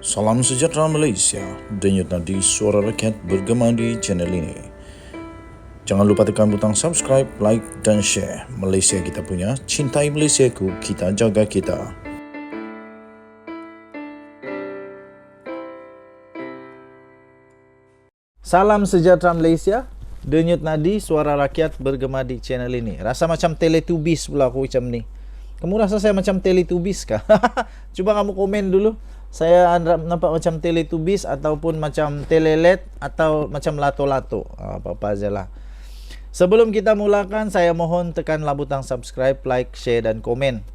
Salam sejahtera Malaysia, denyut nadi suara rakyat bergema di channel ini. Jangan lupa tekan butang subscribe, like dan share. Malaysia kita punya, cintai Malaysiaku, kita jaga kita. Salam sejahtera Malaysia, denyut nadi suara rakyat bergema di channel ini. Rasa macam Teletubbies pula aku macam ni. Kamu rasa saya macam Teletubbies kah? Cuba kamu komen dulu. Saya nampak macam Teletubbies ataupun macam Telelet atau macam Lato-Lato. Apa-apa ajalah. Sebelum kita mulakan, saya mohon tekanlah butang subscribe, like, share dan komen.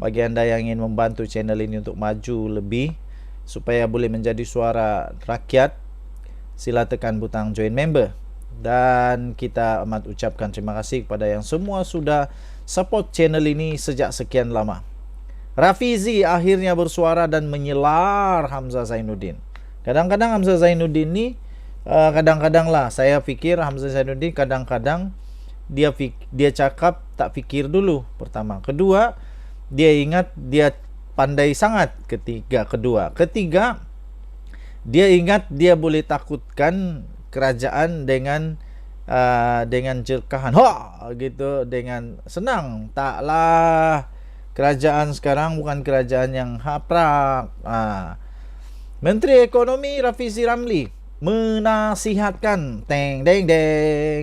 Bagi anda yang ingin membantu channel ini untuk maju lebih supaya boleh menjadi suara rakyat, sila tekan butang join member. Dan kita amat ucapkan terima kasih kepada yang semua sudah support channel ini sejak sekian lama. Rafizi akhirnya bersuara dan menyelar Hamzah Zainuddin. Kadang-kadang Hamzah Zainuddin ni kadang-kadang lah saya fikir Hamzah Zainuddin kadang-kadang dia cakap tak fikir dulu, pertama. Kedua, dia ingat dia pandai sangat. Ketiga, dia ingat dia boleh takutkan kerajaan dengan jerkahan gitu, dengan senang. Taklah, kerajaan sekarang bukan kerajaan yang haprak. Menteri Ekonomi Rafizi Ramli menasihatkan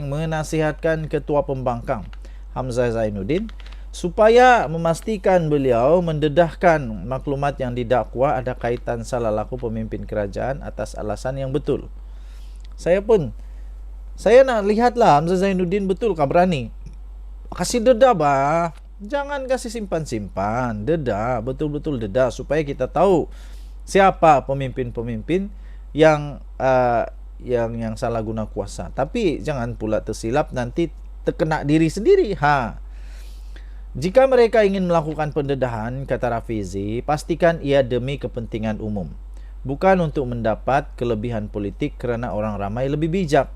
menasihatkan Ketua Pembangkang Hamzah Zainuddin supaya memastikan beliau mendedahkan maklumat yang didakwa ada kaitan salah laku pemimpin kerajaan atas alasan yang betul. Saya nak lihatlah Hamzah Zainuddin betulkah berani. Kasih dedah bah. Jangan kasih simpan-simpan. Dedah, betul-betul dedah supaya kita tahu siapa pemimpin-pemimpin yang salah guna kuasa. Tapi jangan pula tersilap nanti terkena diri sendiri. Jika mereka ingin melakukan pendedahan, kata Rafizi, pastikan ia demi kepentingan umum, bukan untuk mendapat kelebihan politik kerana orang ramai lebih bijak.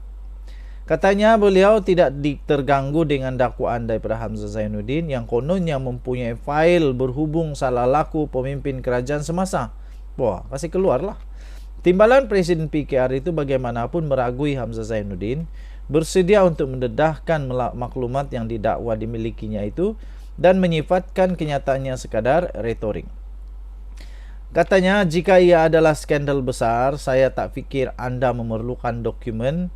Katanya beliau tidak terganggu dengan dakwaan daripada Hamzah Zainuddin yang kononnya mempunyai fail berhubung salah laku pemimpin kerajaan semasa. Wah, kasih keluarlah. Timbalan Presiden PKR itu bagaimanapun meragui Hamzah Zainuddin bersedia untuk mendedahkan maklumat yang didakwa dimilikinya itu dan menyifatkan kenyataannya sekadar retorik. Katanya, jika ia adalah skandal besar, saya tak fikir anda memerlukan dokumen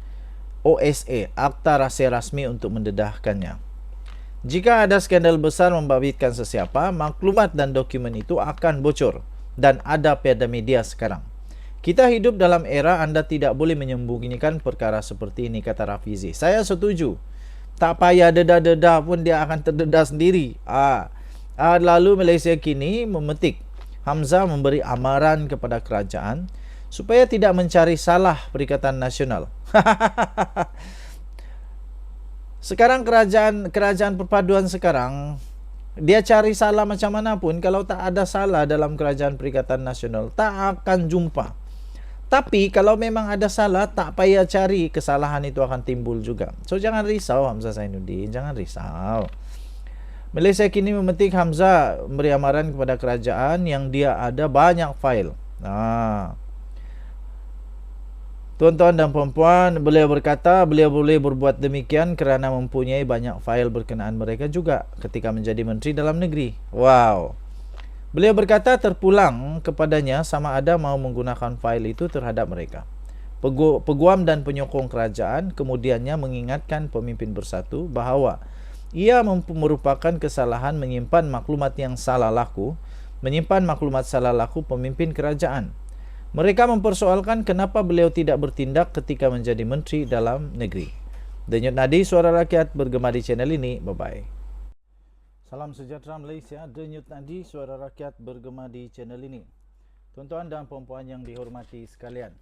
OSA, Akta Rahsia Rasmi, untuk mendedahkannya. Jika ada skandal besar membabitkan sesiapa, maklumat dan dokumen itu akan bocor dan ada pada media sekarang. Kita hidup dalam era anda tidak boleh menyembunyikan perkara seperti ini, kata Rafizi. Saya setuju. Tak payah dedah-dedah pun dia akan terdedah sendiri. Lalu Malaysia kini memetik Hamzah memberi amaran kepada kerajaan supaya tidak mencari salah Perikatan Nasional. Sekarang kerajaan perpaduan sekarang, dia cari salah macam mana pun, kalau tak ada salah dalam Kerajaan Perikatan Nasional, tak akan jumpa. Tapi kalau memang ada salah, tak payah cari, kesalahan itu akan timbul juga. So jangan risau Hamzah Zainuddin, jangan risau. Malaysia kini memetik Hamzah memberi amaran kepada kerajaan yang dia ada banyak fail. Tuan-tuan dan puan-puan, beliau berkata beliau boleh berbuat demikian kerana mempunyai banyak fail berkenaan mereka juga ketika menjadi Menteri Dalam Negeri. Wow. Beliau berkata terpulang kepadanya sama ada mau menggunakan fail itu terhadap mereka. Peguam dan penyokong kerajaan kemudiannya mengingatkan pemimpin bersatu bahawa ia merupakan kesalahan menyimpan maklumat yang salah laku, pemimpin kerajaan. Mereka mempersoalkan kenapa beliau tidak bertindak ketika menjadi Menteri Dalam Negeri. Denyut nadi suara rakyat bergema di channel ini. Bye-bye. Salam sejahtera Malaysia, denyut nadi suara rakyat bergema di channel ini. Tuan-tuan dan puan-puan yang dihormati sekalian,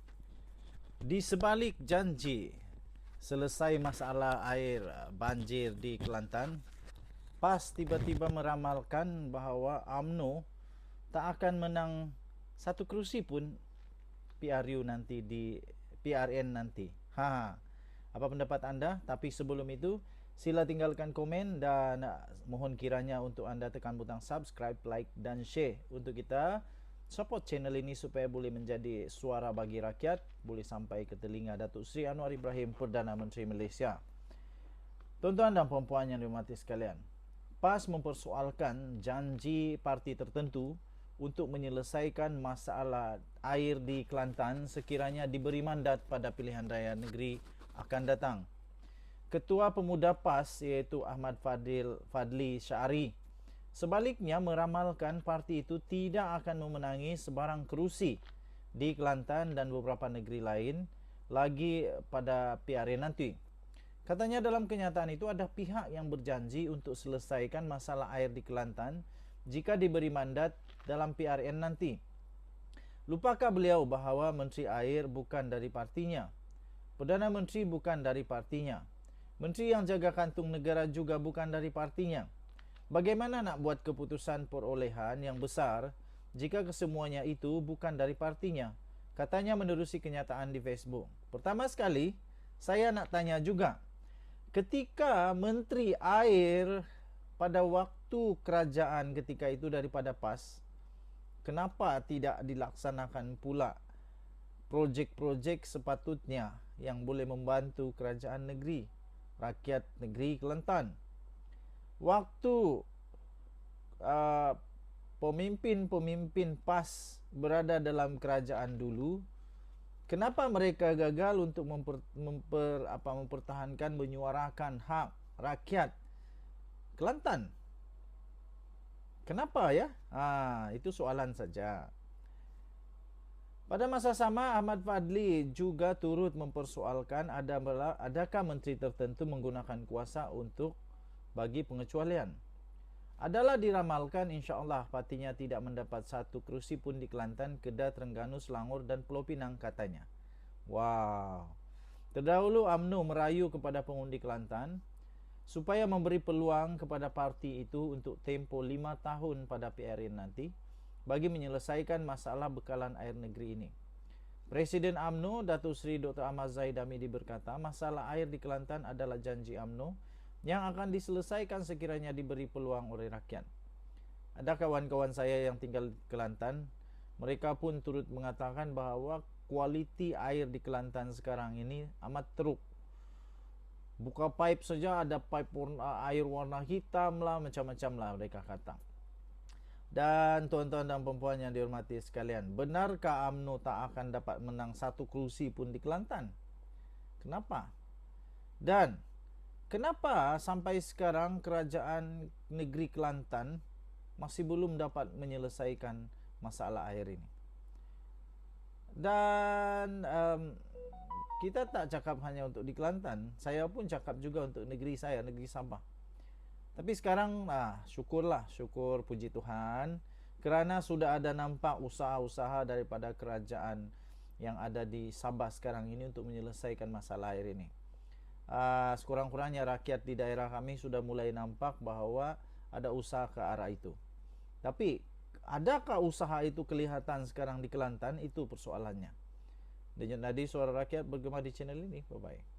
di sebalik janji selesai masalah air banjir di Kelantan, PAS tiba-tiba meramalkan bahawa UMNO tak akan menang satu kerusi pun PRN nanti. Apa pendapat anda? Tapi sebelum itu, sila tinggalkan komen dan mohon kiranya untuk anda tekan butang subscribe, like dan share untuk kita support channel ini supaya boleh menjadi suara bagi rakyat, boleh sampai ke telinga Datuk Seri Anwar Ibrahim, Perdana Menteri Malaysia. Tuan-tuan dan puan-puan yang dihormati sekalian, PAS mempersoalkan janji parti tertentu untuk menyelesaikan masalah air di Kelantan sekiranya diberi mandat pada pilihan raya negeri akan datang. Ketua Pemuda PAS iaitu Ahmad Fadli Syari sebaliknya meramalkan parti itu tidak akan memenangi sebarang kerusi di Kelantan dan beberapa negeri lain lagi pada PRN nanti. Katanya dalam kenyataan itu ada pihak yang berjanji untuk selesaikan masalah air di Kelantan jika diberi mandat dalam PRN nanti. Lupakah beliau bahawa Menteri Air bukan dari partinya? Perdana Menteri bukan dari partinya. Menteri yang jaga kantung negara juga bukan dari partinya. Bagaimana nak buat keputusan perolehan yang besar jika kesemuanya itu bukan dari partinya? Katanya menerusi kenyataan di Facebook. Pertama sekali, saya nak tanya juga. Ketika Menteri Air pada waktu kerajaan ketika itu daripada PAS, kenapa tidak dilaksanakan pula projek-projek sepatutnya yang boleh membantu kerajaan negeri, rakyat negeri Kelantan? Waktu pemimpin-pemimpin PAS berada dalam kerajaan dulu, kenapa mereka gagal untuk mempertahankan, menyuarakan hak rakyat Kelantan? Kenapa ya? Itu soalan saja. Pada masa sama, Ahmad Fadli juga turut mempersoalkan adakah menteri tertentu menggunakan kuasa untuk bagi pengecualian. Adalah diramalkan insya-Allah partinya tidak mendapat satu kerusi pun di Kelantan, Kedah, Terengganu, Selangor dan Pulau Pinang katanya. Wow. Terdahulu UMNO merayu kepada pengundi Kelantan supaya memberi peluang kepada parti itu untuk tempoh 5 tahun pada PRN nanti bagi menyelesaikan masalah bekalan air negeri ini. Presiden UMNO Datuk Seri Dr. Ahmad Zahid Hamidi berkata, masalah air di Kelantan adalah janji UMNO yang akan diselesaikan sekiranya diberi peluang oleh rakyat. Ada kawan-kawan saya yang tinggal di Kelantan, mereka pun turut mengatakan bahawa kualiti air di Kelantan sekarang ini amat teruk. Buka pipe saja ada pipe air warna hitam lah, macam-macam lah mereka kata. Dan tuan-tuan dan perempuan yang dihormati sekalian, benarkah UMNO tak akan dapat menang satu kerusi pun di Kelantan? Kenapa? Dan kenapa sampai sekarang kerajaan negeri Kelantan masih belum dapat menyelesaikan masalah air ini? Dan kita tak cakap hanya untuk di Kelantan, saya pun cakap juga untuk negeri saya, negeri Sabah. Tapi sekarang syukur puji Tuhan kerana sudah ada nampak usaha-usaha daripada kerajaan yang ada di Sabah sekarang ini untuk menyelesaikan masalah air ini. Sekurang-kurangnya rakyat di daerah kami sudah mulai nampak bahawa ada usaha ke arah itu. Tapi adakah usaha itu kelihatan sekarang di Kelantan? Itu persoalannya. Denyut nadi suara rakyat bergema di channel ini. Bye-bye.